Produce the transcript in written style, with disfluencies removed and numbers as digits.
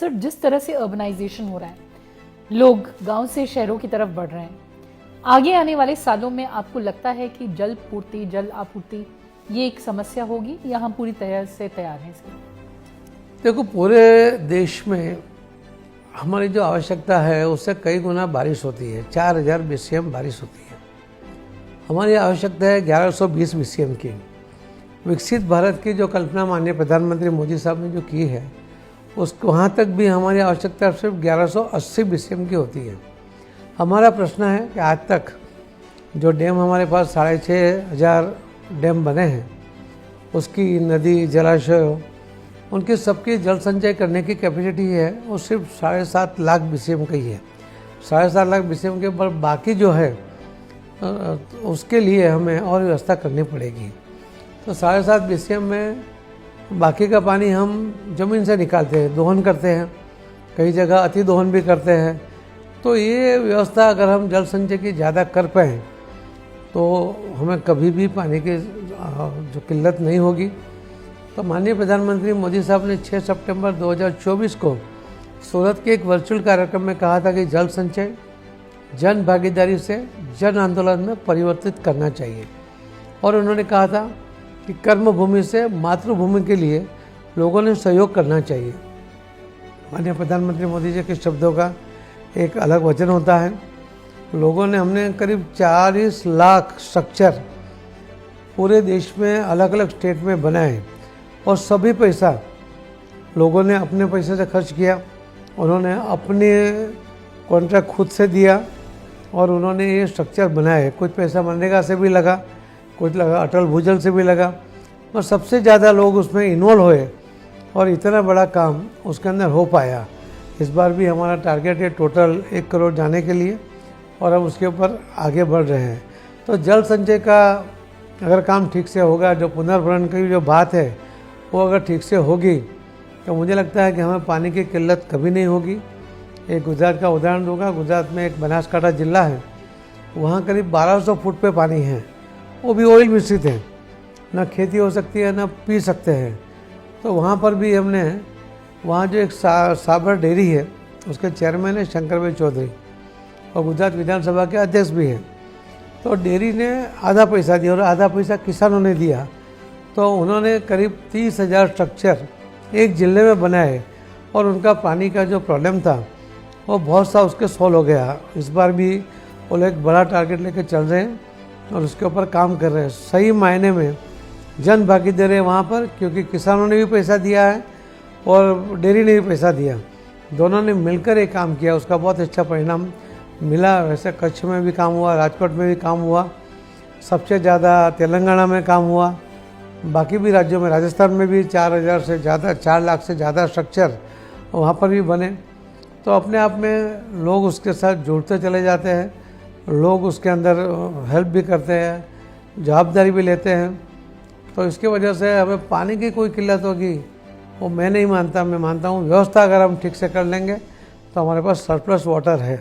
Sir, जिस तरह से अर्बनाइजेशन हो रहा है, लोग गांव से शहरों की तरफ बढ़ रहे हैं, आगे आने वाले सालों में आपको लगता है कि जल पूर्ति, जल आपूर्ति ये एक समस्या होगी या हम पूरी तरह से तैयार हैं इसके? देखो, पूरे देश में हमारी जो आवश्यकता है उससे कई गुना बारिश होती है। 4000 BCM बारिश होती है। हमारी आवश्यकता है 1120 BCM की। विकसित भारत की जो कल्पना माननीय प्रधानमंत्री मोदी साहब ने जो की है, उस वहाँ तक भी हमारी आवश्यकता सिर्फ 1180 BCM की होती है। हमारा प्रश्न है कि आज तक जो डैम हमारे पास 6500 डैम बने हैं, उसकी नदी, जलाशय, उनकी सबकी जल संचय करने की कैपेसिटी है वो सिर्फ 7.5 लाख BCM की है। 7.5 लाख BCM के पर बाकी जो है उसके लिए हमें और व्यवस्था करनी पड़ेगी। तो 7.5 BCM में बाकी का पानी हम ज़मीन से निकालते हैं, दोहन करते हैं, कई जगह अति दोहन भी करते हैं। तो ये व्यवस्था अगर हम जल संचय की ज़्यादा कर पाएँ तो हमें कभी भी पानी की जो किल्लत नहीं होगी। तो माननीय प्रधानमंत्री मोदी साहब ने 6 सितंबर 2024 को सूरत के एक वर्चुअल कार्यक्रम में कहा था कि जल संचय जन भागीदारी से जन आंदोलन में परिवर्तित करना चाहिए। और उन्होंने कहा था कि कर्म भूमि से मातृभूमि के लिए लोगों ने सहयोग करना चाहिए। माननीय प्रधानमंत्री मोदी जी के शब्दों का एक अलग वचन होता है। लोगों ने हमने करीब 40 लाख स्ट्रक्चर पूरे देश में अलग अलग स्टेट में बनाए और सभी पैसा लोगों ने अपने पैसे से खर्च किया। उन्होंने अपने कॉन्ट्रैक्ट खुद से दिया और उन्होंने ये स्ट्रक्चर बनाए। कुछ पैसा मनरेगा से भी लगा, कुछ लगा अटल भूजल से भी लगा, और सबसे ज़्यादा लोग उसमें इन्वॉल्व हुए और इतना बड़ा काम उसके अंदर हो पाया। इस बार भी हमारा टारगेट है टोटल 1 करोड़ जाने के लिए और हम उसके ऊपर आगे बढ़ रहे हैं। तो जल संचय का अगर काम ठीक से होगा, जो पुनर्भरण की जो बात है वो अगर ठीक से होगी तो मुझे लगता है कि हमें पानी की किल्लत कभी नहीं होगी। एक गुजरात का उदाहरण दूंगा। गुजरात में एक बनासकांठा जिला है, वहाँ करीब 1200 फुट पे पानी है, वो भी ऑयल मिश्रित है, ना खेती हो सकती है ना पी सकते हैं। तो वहाँ पर भी हमने, वहाँ जो एक साबर डेयरी है उसके चेयरमैन है शंकर भाई चौधरी और गुजरात विधानसभा के अध्यक्ष भी हैं। तो डेयरी ने आधा पैसा दिया और आधा पैसा किसानों ने दिया। तो उन्होंने करीब 30,000 स्ट्रक्चर एक जिले में बनाए और उनका पानी का जो प्रॉब्लम था वो बहुत सा उसके सॉल्व हो गया। इस बार भी वो लोग एक बड़ा टारगेट लेकर चल रहे हैं और उसके ऊपर काम कर रहे हैं। सही मायने में जन भागीदारी है वहाँ पर, क्योंकि किसानों ने भी पैसा दिया है और डेयरी ने भी पैसा दिया। दोनों ने मिलकर एक काम किया, उसका बहुत अच्छा परिणाम मिला। वैसे कच्छ में भी काम हुआ, राजकोट में भी काम हुआ, सबसे ज़्यादा तेलंगाना में काम हुआ, बाकी भी राज्यों में, राजस्थान में भी 4,000 से ज़्यादा, 4 लाख से ज़्यादा स्ट्रक्चर वहाँ पर भी बने। तो अपने आप में लोग उसके साथ जुड़ते चले जाते हैं, लोग उसके अंदर हेल्प भी करते हैं, जवाबदारी भी लेते हैं। तो इसकी वजह से हमें पानी की कोई किल्लत होगी वो मैं नहीं मानता। मैं मानता हूँ व्यवस्था अगर हम ठीक से कर लेंगे तो हमारे पास सरप्लस वाटर है।